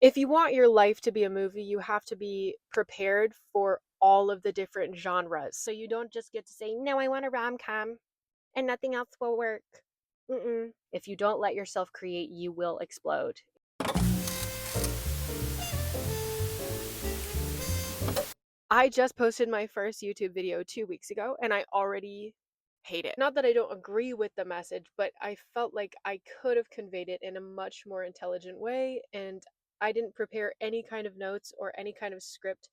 If you want your life to be a movie, you have to be prepared for all of the different genres. So you don't just get to say, no, I want a rom com and nothing else will work. Mm-mm. If you don't let yourself create, you will explode. I just posted my first YouTube video 2 weeks ago and I already hate it. Not that I don't agree with the message, but I felt like I could have conveyed it in a much more intelligent way, and I didn't prepare any kind of notes or any kind of script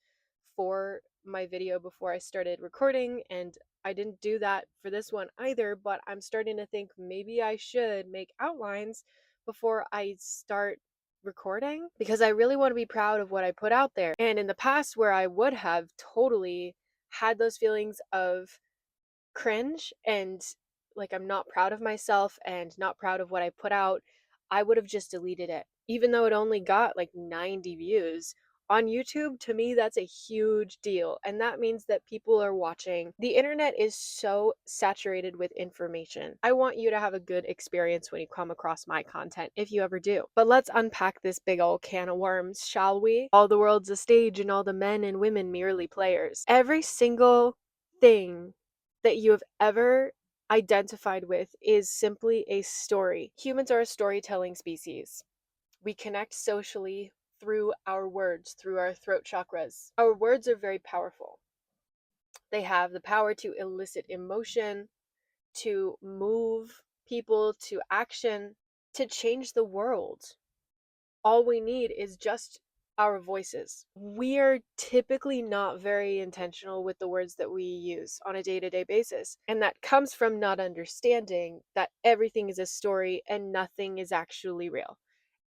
for my video before I started recording, and I didn't do that for this one either, but I'm starting to think maybe I should make outlines before I start recording because I really want to be proud of what I put out there. And in the past, where I would have totally had those feelings of cringe and like I'm not proud of myself and not proud of what I put out, I would have just deleted it. Even though it only got like 90 views. On YouTube, to me, that's a huge deal. And that means that people are watching. The internet is so saturated with information. I want you to have a good experience when you come across my content, if you ever do. But let's unpack this big old can of worms, shall we? All the world's a stage and all the men and women merely players. Every single thing that you have ever identified with is simply a story. Humans are a storytelling species. We connect socially through our words, through our throat chakras. Our words are very powerful. They have the power to elicit emotion, to move people to action, to change the world. All we need is just our voices. We are typically not very intentional with the words that we use on a day-to-day basis. And that comes from not understanding that everything is a story and nothing is actually real.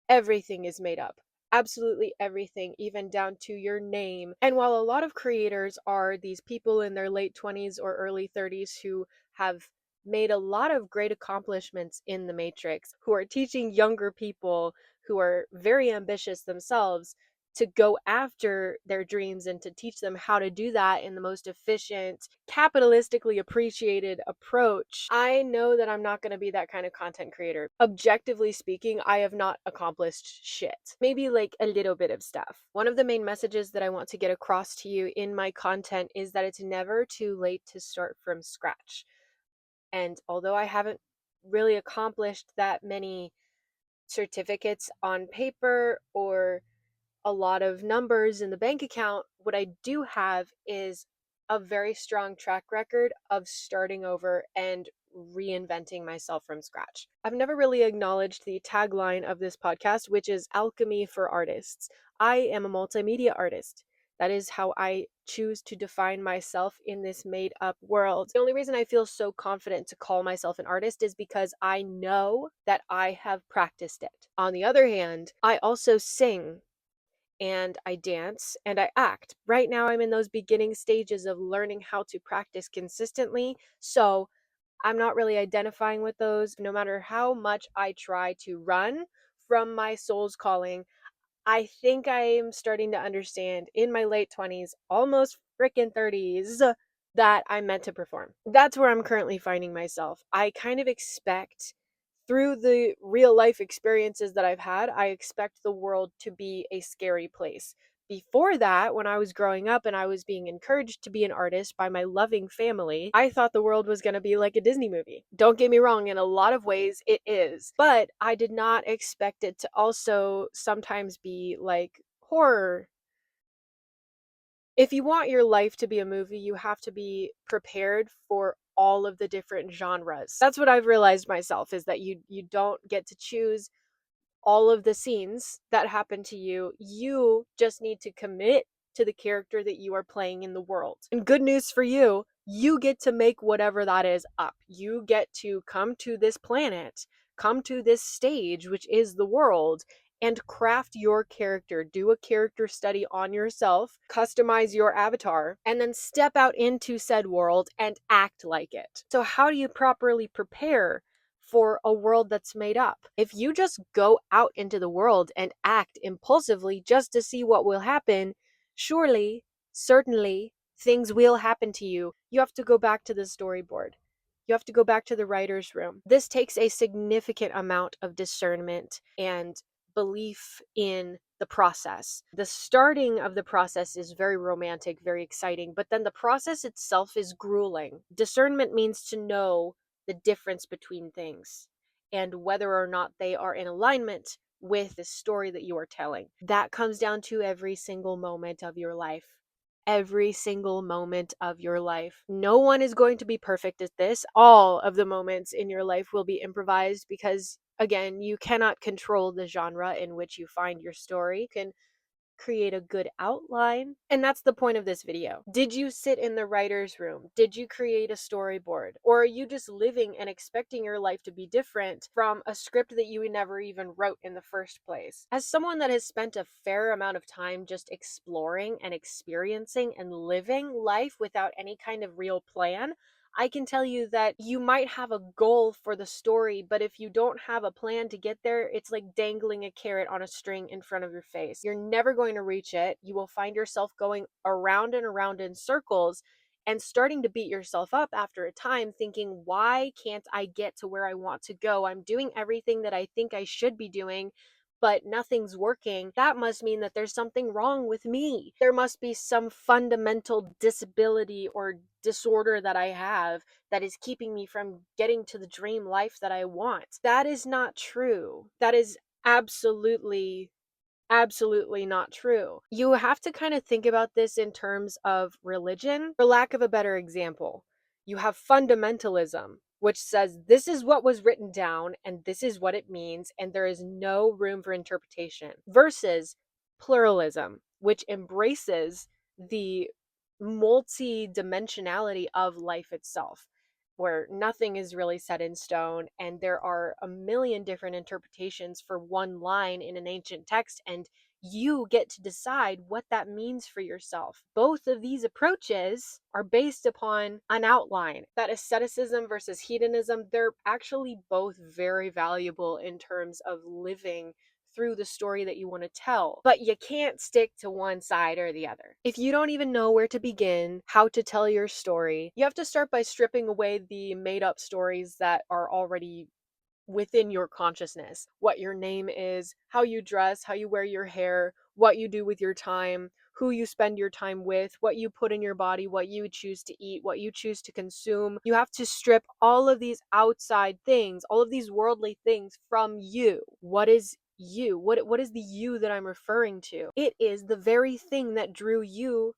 Everything is made up. Absolutely everything, even down to your name. And while a lot of creators are these people in their late 20s or early 30s who have made a lot of great accomplishments in the Matrix, who are teaching younger people who are very ambitious themselves to go after their dreams and to teach them how to do that in the most efficient, capitalistically appreciated approach. I know that I'm not going to be that kind of content creator. Objectively speaking, I have not accomplished shit. Maybe like a little bit of stuff. One of the main messages that I want to get across to you in my content is that it's never too late to start from scratch. And although I haven't really accomplished that many certificates on paper or a lot of numbers in the bank account, what I do have is a very strong track record of starting over and reinventing myself from scratch. I've never really acknowledged the tagline of this podcast, which is Alchemy for Artists. I am a multimedia artist. That is how I choose to define myself in this made up world. The only reason I feel so confident to call myself an artist is because I know that I have practiced it. On the other hand, I also sing and I dance and I act. Right now, I'm in those beginning stages of learning how to practice consistently. So I'm not really identifying with those. No matter how much I try to run from my soul's calling, I think I am starting to understand in my late 20s, almost freaking 30s, that I'm meant to perform. That's where I'm currently finding myself. I kind of expect, through the real life experiences that I've had, I expect the world to be a scary place. Before that, when I was growing up and I was being encouraged to be an artist by my loving family, I thought the world was going to be like a Disney movie. Don't get me wrong, in a lot of ways it is, but I did not expect it to also sometimes be like horror. If you want your life to be a movie, you have to be prepared for all of the different genres. That's what I've realized myself, is that you don't get to choose all of the scenes that happen to you. You just need to commit to the character that you are playing in the world. And good news for you, you get to make whatever that is up. You get to come to this planet, come to this stage, which is the world, and craft your character. Do a character study on yourself, customize your avatar, and then step out into said world and act like it. So, how do you properly prepare for a world that's made up? If you just go out into the world and act impulsively just to see what will happen, surely, certainly, things will happen to you. You have to go back to the storyboard. You have to go back to the writer's room. This takes a significant amount of discernment and belief in the process. The starting of the process is very romantic, very exciting, but then the process itself is grueling. Discernment means to know the difference between things and whether or not they are in alignment with the story that you are telling. That comes down to every single moment of your life. Every single moment of your life. No one is going to be perfect at this. All of the moments in your life will be improvised because, again, you cannot control the genre in which you find your story. You can create a good outline. And that's the point of this video. Did you sit in the writer's room? Did you create a storyboard? Or are you just living and expecting your life to be different from a script that you never even wrote in the first place? As someone that has spent a fair amount of time just exploring and experiencing and living life without any kind of real plan, I can tell you that you might have a goal for the story, but if you don't have a plan to get there, it's like dangling a carrot on a string in front of your face. You're never going to reach it. You will find yourself going around and around in circles and starting to beat yourself up after a time, thinking, why can't I get to where I want to go? I'm doing everything that I think I should be doing, but nothing's working. That must mean that there's something wrong with me. There must be some fundamental disability or disorder that I have that is keeping me from getting to the dream life that I want. That is not true. That is absolutely not true. You have to kind of think about this in terms of religion. For lack of a better example, you have fundamentalism, which says this is what was written down and this is what it means, and there is no room for interpretation, versus pluralism, which embraces the multi-dimensionality of life itself, where nothing is really set in stone and there are a million different interpretations for one line in an ancient text, and you get to decide what that means for yourself. Both of these approaches are based upon an outline. That asceticism versus hedonism, they're actually both very valuable in terms of living through the story that you want to tell. But you can't stick to one side or the other. If you don't even know where to begin, how to tell your story, you have to start by stripping away the made up stories that are already within your consciousness. What your name is, how you dress, how you wear your hair, what you do with your time, who you spend your time with, what you put in your body, what you choose to eat, what you choose to consume. You have to strip all of these outside things, all of these worldly things from you. What is you? What is the you that I'm referring to? It is the very thing that drew you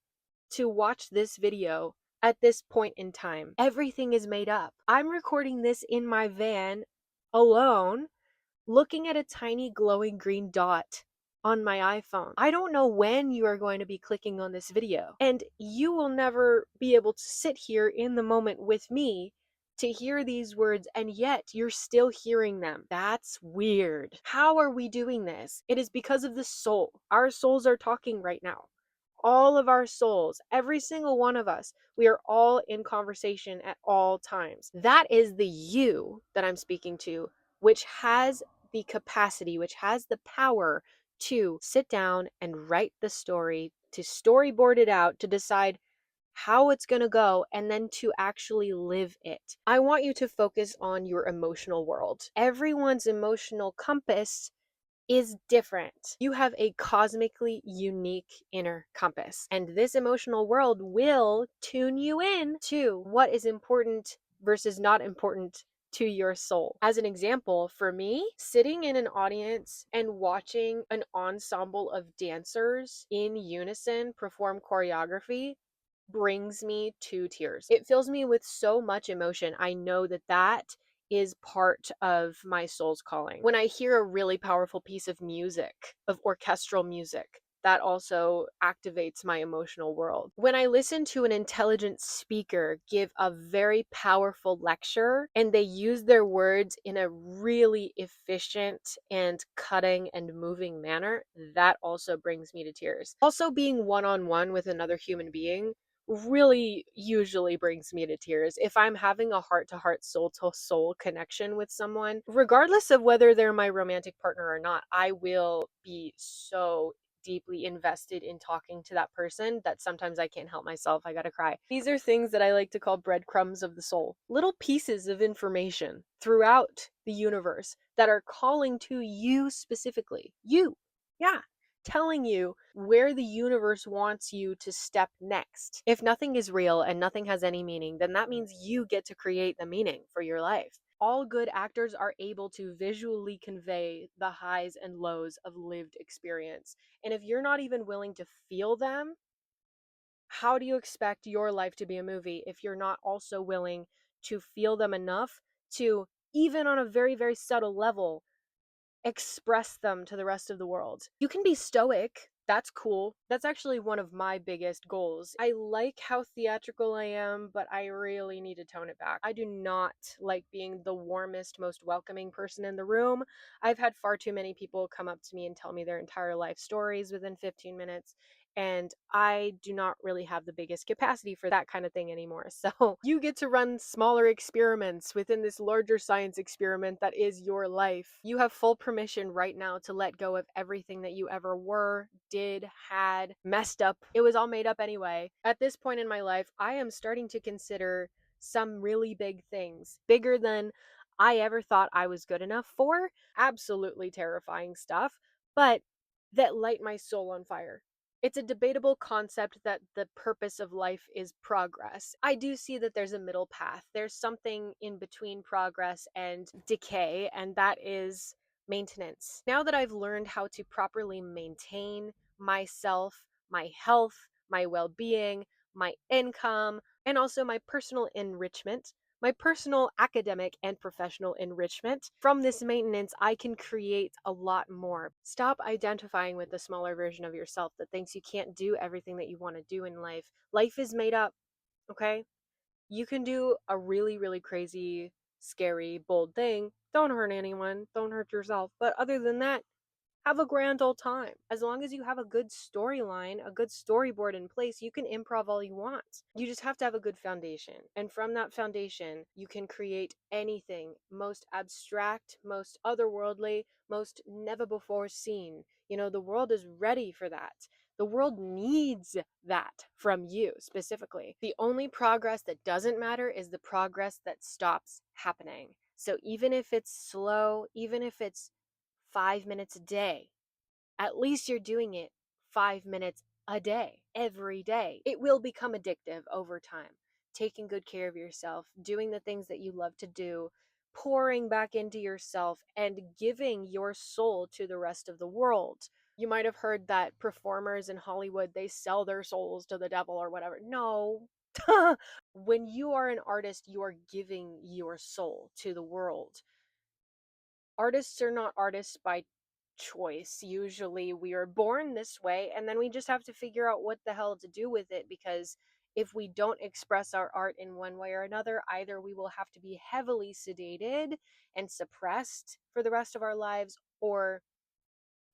to watch this video at this point in time. Everything is made up. I'm recording this in my van alone, looking at a tiny glowing green dot on my iPhone. I don't know when you are going to be clicking on this video, and you will never be able to sit here in the moment with me to hear these words, and yet you're still hearing them. That's weird. How are we doing this? It is because of the soul. Our souls are talking right now. All of our souls, every single one of us, we are all in conversation at all times. That is the you that I'm speaking to, which has the capacity, which has the power to sit down and write the story, to storyboard it out, to decide how it's going to go, and then to actually live it. I want you to focus on your emotional world. Everyone's emotional compass is different. You have a cosmically unique inner compass, and this emotional world will tune you in to what is important versus not important to your soul. As an example, for me, sitting in an audience and watching an ensemble of dancers in unison perform choreography brings me to tears. It fills me with so much emotion. I know that that is part of my soul's calling. When I hear a really powerful piece of music, of orchestral music, that also activates my emotional world. When I listen to an intelligent speaker give a very powerful lecture and they use their words in a really efficient and cutting and moving manner, that also brings me to tears. Also, being one-on-one with another human being really usually brings me to tears. If I'm having a heart-to-heart, soul-to-soul connection with someone, regardless of whether they're my romantic partner or not, I will be so deeply invested in talking to that person that sometimes I can't help myself. I gotta cry. These are things that I like to call breadcrumbs of the soul. Little pieces of information throughout the universe that are calling to you specifically. You. Yeah. telling you where the universe wants you to step next. If nothing is real and nothing has any meaning, then that means you get to create the meaning for your life. All good actors are able to visually convey the highs and lows of lived experience. And if you're not even willing to feel them, how do you expect your life to be a movie if you're not also willing to feel them enough to, even on a very, very subtle level, express them to the rest of the world? You can be stoic. That's cool. That's actually one of my biggest goals. I like how theatrical I am, but I really need to tone it back. I do not like being the warmest, most welcoming person in the room. I've had far too many people come up to me and tell me their entire life stories within 15 minutes. And I do not really have the biggest capacity for that kind of thing anymore. So you get to run smaller experiments within this larger science experiment that is your life. You have full permission right now to let go of everything that you ever were, did, had, messed up. It was all made up anyway. At this point in my life, I am starting to consider some really big things, bigger than I ever thought I was good enough for. Absolutely terrifying stuff, but that light my soul on fire. It's a debatable concept that the purpose of life is progress. I do see that there's a middle path. There's something in between progress and decay, and that is maintenance. Now that I've learned how to properly maintain myself, my health, my well being, my income, and also my personal enrichment, my personal academic and professional enrichment. From this maintenance, I can create a lot more. Stop identifying with the smaller version of yourself that thinks you can't do everything that you want to do in life. Life is made up, okay? You can do a really, really crazy, scary, bold thing. Don't hurt anyone, don't hurt yourself. But other than that, have a grand old time. As long as you have a good storyline, a good storyboard in place, you can improv all you want. You just have to have a good foundation. And from that foundation, you can create anything most abstract, most otherworldly, most never before seen. You know, the world is ready for that. The world needs that from you specifically. The only progress that doesn't matter is the progress that stops happening. So even if it's slow, even if it's 5 minutes a day, at least you're doing it 5 minutes a day, every day. It will become addictive over time. Taking good care of yourself, doing the things that you love to do, pouring back into yourself, and giving your soul to the rest of the world. You might have heard that performers in Hollywood, they sell their souls to the devil or whatever. No. When you are an artist, you are giving your soul to the world. Artists are not artists by choice. Usually we are born this way and then we just have to figure out what the hell to do with it, because if we don't express our art in one way or another, either we will have to be heavily sedated and suppressed for the rest of our lives, or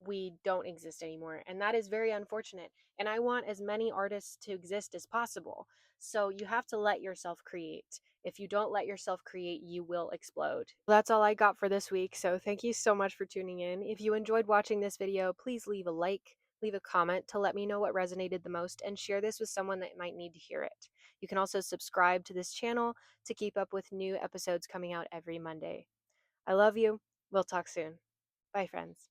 we don't exist anymore. And that is very unfortunate. And I want as many artists to exist as possible. So you have to let yourself create. If you don't let yourself create, you will explode. That's all I got for this week. So thank you so much for tuning in. If you enjoyed watching this video, please leave a like, leave a comment to let me know what resonated the most, and share this with someone that might need to hear it. You can also subscribe to this channel to keep up with new episodes coming out every Monday. I love you. We'll talk soon. Bye, friends.